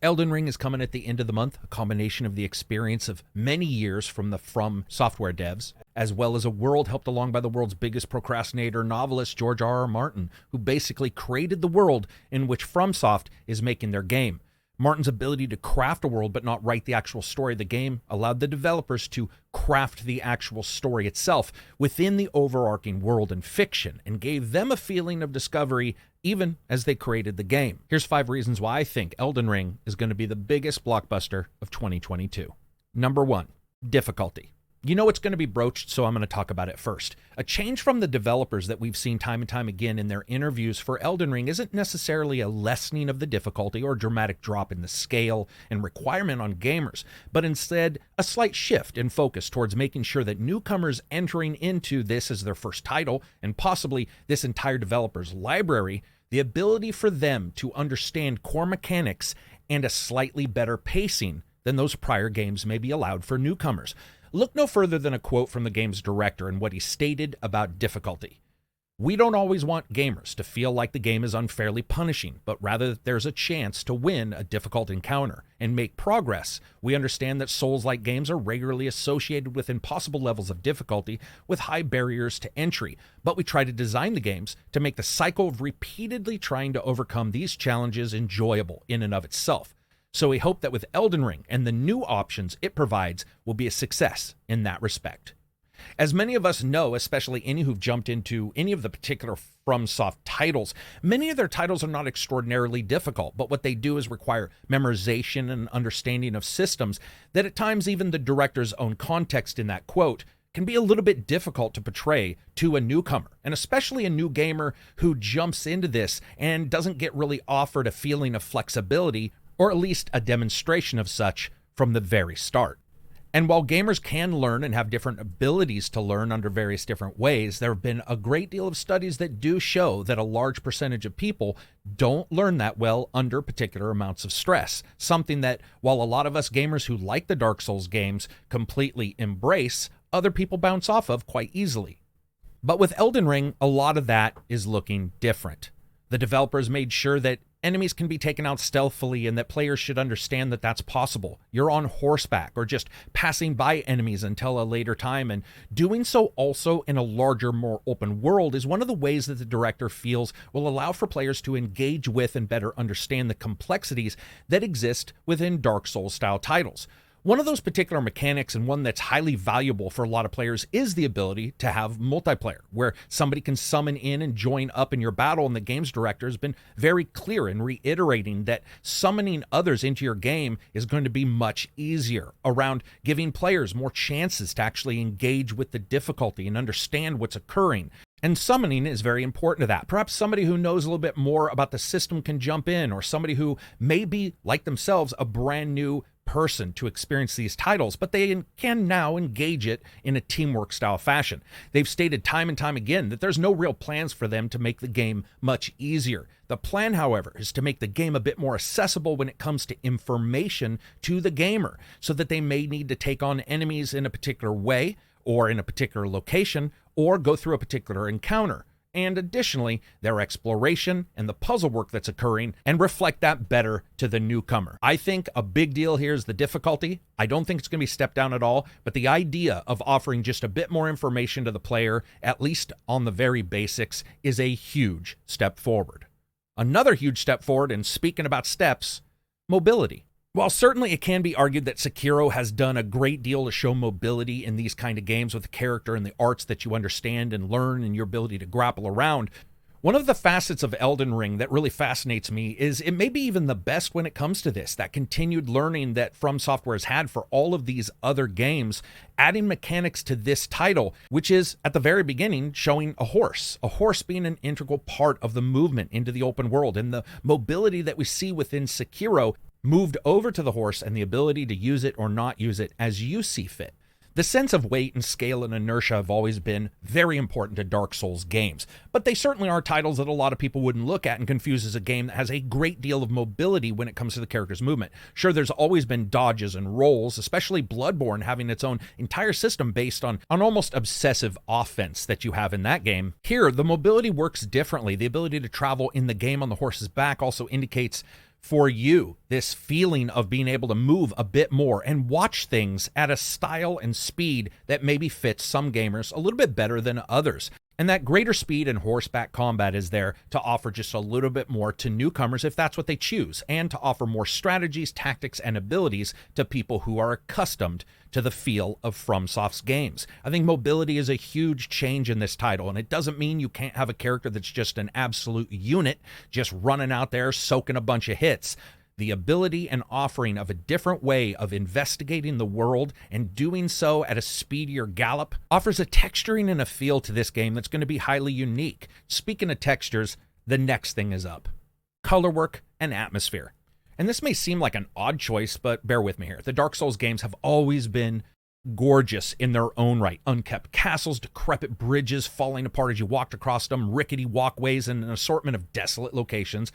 Elden Ring is coming at the end of the month, a combination of the experience of many years from the Fromsoftwars devs, as well as a world helped along by the world's biggest procrastinator novelist, George R.R. Martin, who basically created the world in which FromSoft is making their game. Martin's ability to craft a world but not write the actual story of the game allowed the developers to craft the actual story itself within the overarching world and fiction, and gave them a feeling of discovery even as they created the game. Here's 5 reasons why I think Elden Ring is going to be the biggest blockbuster of 2022. Number 1, difficulty. You know it's going to be broached, so I'm going to talk about it first. A change from the developers that we've seen time and time again in their interviews for Elden Ring isn't necessarily a lessening of the difficulty or a dramatic drop in the scale and requirement on gamers, but instead a slight shift in focus towards making sure that newcomers entering into this as their first title, and possibly this entire developer's library, the ability for them to understand core mechanics and a slightly better pacing than those prior games may be allowed for newcomers. Look no further than a quote from the game's director and what he stated about difficulty. "We don't always want gamers to feel like the game is unfairly punishing, but rather that there's a chance to win a difficult encounter and make progress. We understand that Souls-like games are regularly associated with impossible levels of difficulty with high barriers to entry, but we try to design the games to make the cycle of repeatedly trying to overcome these challenges enjoyable in and of itself. So we hope that with Elden Ring and the new options it provides will be a success in that respect." As many of us know, especially any who've jumped into any of the particular FromSoft titles, many of their titles are not extraordinarily difficult, but what they do is require memorization and understanding of systems that at times even the director's own context in that quote can be a little bit difficult to portray to a newcomer, and especially a new gamer who jumps into this and doesn't get really offered a feeling of flexibility, or at least a demonstration of such from the very start. And while gamers can learn and have different abilities to learn under various different ways, there have been a great deal of studies that do show that a large percentage of people don't learn that well under particular amounts of stress. Something that, while a lot of us gamers who like the Dark Souls games completely embrace, other people bounce off of quite easily. But with Elden Ring, a lot of that is looking different. The developers made sure that enemies can be taken out stealthily and that players should understand that that's possible. You're on horseback or just passing by enemies until a later time, and doing so also in a larger, more open world is one of the ways that the director feels will allow for players to engage with and better understand the complexities that exist within Dark Souls-style titles. One of those particular mechanics, and one that's highly valuable for a lot of players, is the ability to have multiplayer, where somebody can summon in and join up in your battle, and the game's director has been very clear in reiterating that summoning others into your game is going to be much easier, around giving players more chances to actually engage with the difficulty and understand what's occurring. And summoning is very important to that. Perhaps somebody who knows a little bit more about the system can jump in, or somebody who may be, like themselves, a brand new person to experience these titles, but they can now engage it in a teamwork style fashion. They've stated time and time again that there's no real plans for them to make the game much easier. The plan, however, is to make the game a bit more accessible when it comes to information to the gamer, so that they may need to take on enemies in a particular way, or in a particular location, or go through a particular encounter. And additionally, their exploration and the puzzle work that's occurring, and reflect that better to the newcomer. I think a big deal here is the difficulty. I don't think it's going to be stepped down at all, but the idea of offering just a bit more information to the player, at least on the very basics, is a huge step forward. Another huge step forward, and speaking about steps, mobility. While certainly it can be argued that Sekiro has done a great deal to show mobility in these kind of games with the character and the arts that you understand and learn and your ability to grapple around, one of the facets of Elden Ring that really fascinates me is it may be even the best when it comes to this, that continued learning that FromSoftware has had for all of these other games, adding mechanics to this title, which is, at the very beginning, showing a horse being an integral part of the movement into the open world, and the mobility that we see within Sekiro moved over to the horse, and the ability to use it or not use it as you see fit. The sense of weight and scale and inertia have always been very important to Dark Souls games, but they certainly are titles that a lot of people wouldn't look at and confuse as a game that has a great deal of mobility when it comes to the character's movement. Sure, there's always been dodges and rolls, especially Bloodborne having its own entire system based on almost obsessive offense that you have in that game. Here, the mobility works differently. The ability to travel in the game on the horse's back also indicates for you, this feeling of being able to move a bit more and watch things at a style and speed that maybe fits some gamers a little bit better than others. And that greater speed and horseback combat is there to offer just a little bit more to newcomers if that's what they choose, and to offer more strategies, tactics, and abilities to people who are accustomed to the feel of FromSoft's games. I think mobility is a huge change in this title, and it doesn't mean you can't have a character that's just an absolute unit, just running out there soaking a bunch of hits. The ability and offering of a different way of investigating the world and doing so at a speedier gallop offers a texturing and a feel to this game that's going to be highly unique. Speaking of textures, the next thing is up. Color work and atmosphere. And this may seem like an odd choice, but bear with me here. The Dark Souls games have always been gorgeous in their own right. Unkept castles, decrepit bridges falling apart as you walked across them, rickety walkways, and an assortment of desolate locations.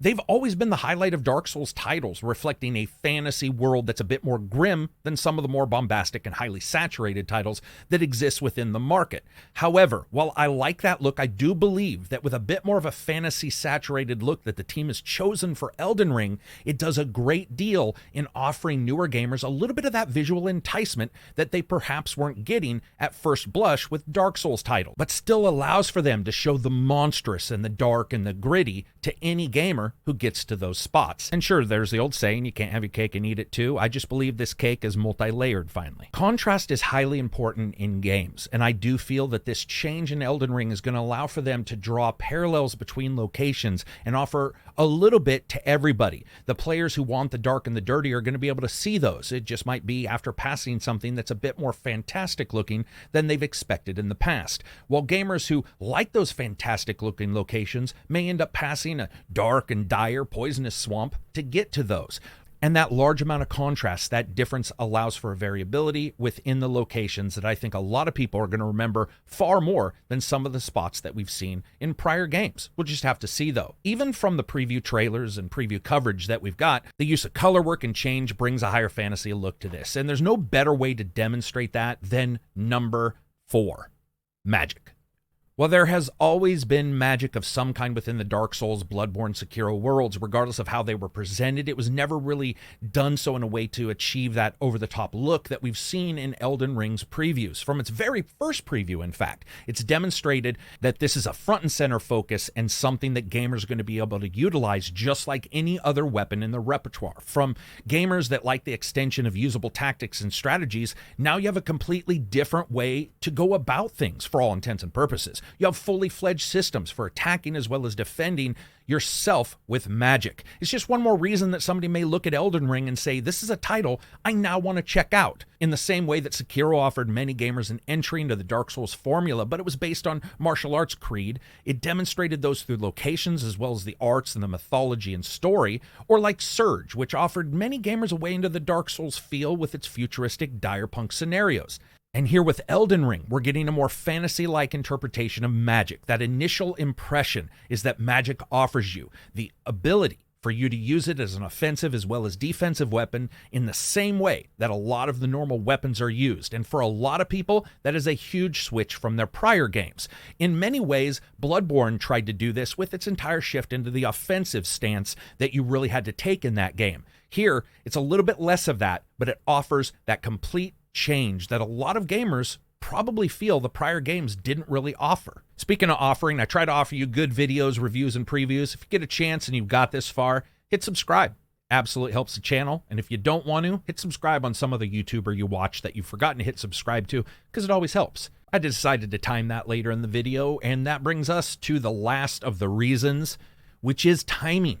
They've always been the highlight of Dark Souls titles, reflecting a fantasy world that's a bit more grim than some of the more bombastic and highly saturated titles that exist within the market. However, while I like that look, I do believe that with a bit more of a fantasy-saturated look that the team has chosen for Elden Ring, it does a great deal in offering newer gamers a little bit of that visual enticement that they perhaps weren't getting at first blush with Dark Souls titles, but still allows for them to show the monstrous and the dark and the gritty to any gamer who gets to those spots. And sure, there's the old saying, you can't have your cake and eat it too. I just believe this cake is multi-layered finally. Contrast is highly important in games, and I do feel that this change in Elden Ring is going to allow for them to draw parallels between locations and offer a little bit to everybody. The players who want the dark and the dirty are going to be able to see those. It just might be after passing something that's a bit more fantastic looking than they've expected in the past. While gamers who like those fantastic looking locations may end up passing a dark and dire poisonous swamp to get to those. And that large amount of contrast, that difference allows for a variability within the locations that I think a lot of people are going to remember far more than some of the spots that we've seen in prior games. We'll just have to see though. Even from the preview trailers and preview coverage that we've got, the use of color work and change brings a higher fantasy look to this. And there's no better way to demonstrate that than number 4, magic. While there has always been magic of some kind within the Dark Souls, Bloodborne, Sekiro worlds, regardless of how they were presented, it was never really done so in a way to achieve that over-the-top look that we've seen in Elden Ring's previews. From its very first preview, in fact, it's demonstrated that this is a front and center focus and something that gamers are going to be able to utilize just like any other weapon in the repertoire. From gamers that like the extension of usable tactics and strategies, now you have a completely different way to go about things for all intents and purposes. You have fully fledged systems for attacking as well as defending yourself with magic. It's just one more reason that somebody may look at Elden Ring and say, this is a title I now want to check out. In the same way that Sekiro offered many gamers an entry into the Dark Souls formula, but it was based on martial arts creed, it demonstrated those through locations as well as the arts and the mythology and story, or like Surge, which offered many gamers a way into the Dark Souls feel with its futuristic dire punk scenarios. And here with Elden Ring, we're getting a more fantasy-like interpretation of magic. That initial impression is that magic offers you the ability for you to use it as an offensive as well as defensive weapon in the same way that a lot of the normal weapons are used. And for a lot of people, that is a huge switch from their prior games. In many ways, Bloodborne tried to do this with its entire shift into the offensive stance that you really had to take in that game. Here, it's a little bit less of that, but it offers that complete change that a lot of gamers probably feel the prior games didn't really offer. Speaking of offering, I try to offer you good videos, reviews, and previews. If you get a chance and you've got this far, hit subscribe. Absolutely helps the channel. And if you don't want to, hit subscribe on some other YouTuber you watch that you've forgotten to hit subscribe to, because it always helps. I decided to time that later in the video, and that brings us to the last of the reasons, which is timing.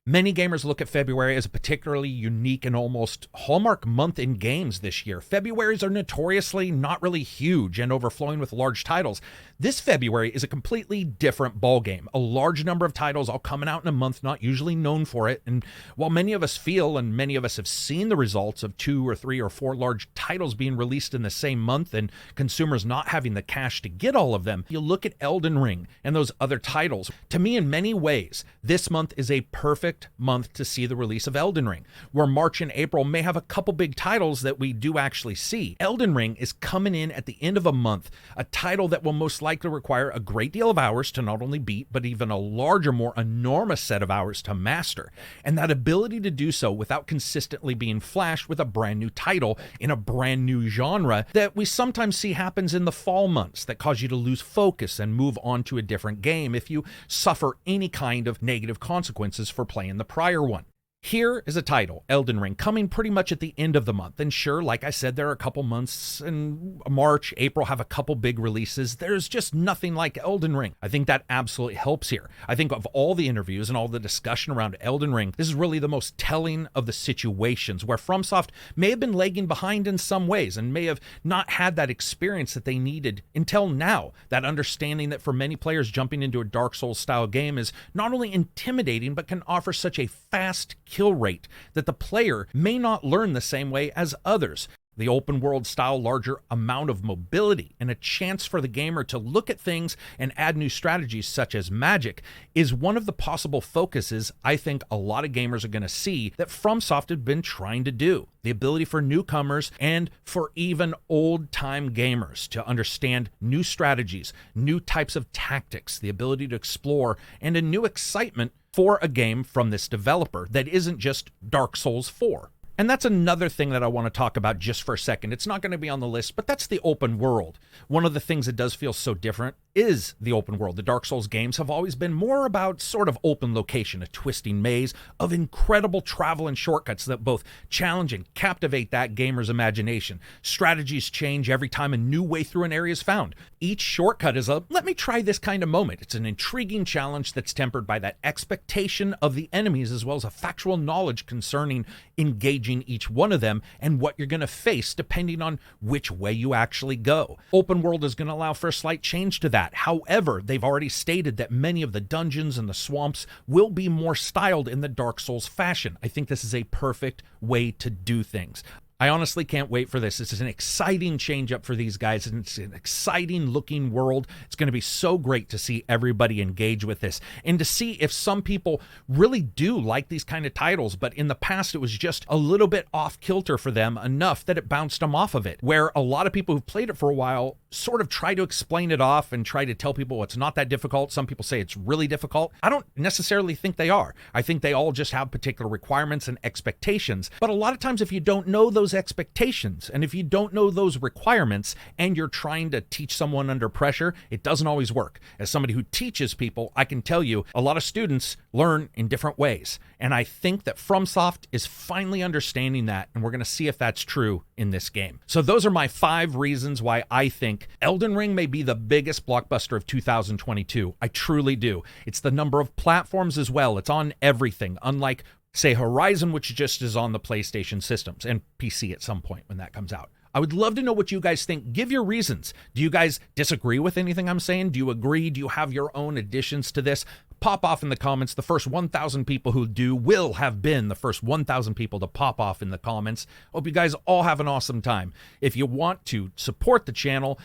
Many gamers look at February as a particularly unique and almost hallmark month in games this year. Februaries are notoriously not really huge and overflowing with large titles. This February is a completely different ballgame. A large number of titles all coming out in a month not usually known for it. And while many of us feel and many of us have seen the results of 2 or 3 or 4 large titles being released in the same month and consumers not having the cash to get all of them, you look at Elden Ring and those other titles. To me, in many ways, this month is a perfect perfect month to see the release of Elden Ring. Where March and April may have a couple big titles that we do actually see, Elden Ring is coming in at the end of a month, a title that will most likely require a great deal of hours to not only beat, but even a larger, more enormous set of hours to master. And that ability to do so without consistently being flashed with a brand new title in a brand new genre that we sometimes see happens in the fall months that cause you to lose focus and move on to a different game if you suffer any kind of negative consequences for playing the prior one. Here is a title, Elden Ring, coming pretty much at the end of the month. And sure, like I said, there are a couple months in March, April have a couple big releases. There's just nothing like Elden Ring. I think that absolutely helps here. I think of all the interviews and all the discussion around Elden Ring, this is really the most telling of the situations where FromSoft may have been lagging behind in some ways and may have not had that experience that they needed until now. That understanding that for many players, jumping into a Dark Souls style game is not only intimidating, but can offer such a fast kill rate that the player may not learn the same way as others. The open world style, larger amount of mobility and a chance for the gamer to look at things and add new strategies such as magic is one of the possible focuses I think a lot of gamers are going to see that FromSoft have been trying to do. The ability for newcomers and for even old-time gamers to understand new strategies, new types of tactics, the ability to explore, and a new excitement for a game from this developer that isn't just Dark Souls 4. And that's another thing that I want to talk about just for a second. It's not going to be on the list, but that's the open world. One of the things that does feel so different is the open world. The Dark Souls games have always been more about sort of open location, a twisting maze of incredible travel and shortcuts that both challenge and captivate that gamer's imagination. Strategies change every time a new way through an area is found. Each shortcut is a, let me try this kind of moment. It's an intriguing challenge that's tempered by that expectation of the enemies as well as a factual knowledge concerning engaging each one of them and what you're going to face depending on which way you actually go. Open world is going to allow for a slight change to that. However, they've already stated that many of the dungeons and the swamps will be more styled in the Dark Souls fashion. I think this is a perfect way to do things. I honestly can't wait for this. This is an exciting change up for these guys, and it's an exciting looking world. It's going to be so great to see everybody engage with this and to see if some people really do like these kind of titles, but in the past it was just a little bit off kilter for them enough that it bounced them off of it, where a lot of people who've played it for a while sort of try to explain it off and try to tell people it's not that difficult. Some people say it's really difficult. I don't necessarily think they are. I think they all just have particular requirements and expectations, but a lot of times if you don't know those expectations and if you don't know those requirements and you're trying to teach someone under pressure, it doesn't always work. As somebody who teaches people, I can tell you a lot of students learn in different ways, and I think that FromSoft is finally understanding that, and we're going to see if that's true in this game. So those are my 5 reasons why I think Elden Ring may be the biggest blockbuster of 2022. I truly do. It's the number of platforms as well. It's on everything, unlike say Horizon, which just is on the PlayStation systems and PC at some point when that comes out. I would love to know what you guys think. Give your reasons. Do you guys disagree with anything I'm saying? Do you agree? Do you have your own additions to this? Pop off in the comments. The first 1,000 people who do will have been the first 1,000 people to pop off in the comments. Hope you guys all have an awesome time. If you want to support the channel,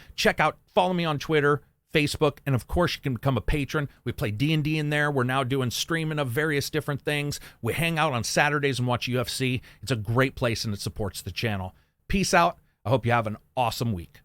follow me on Twitter, Facebook, and of course you can become a patron. We play D&D in there. We're now doing streaming of various different things. We hang out on Saturdays and watch UFC. It's a great place and it supports the channel. Peace out. I hope you have an awesome week.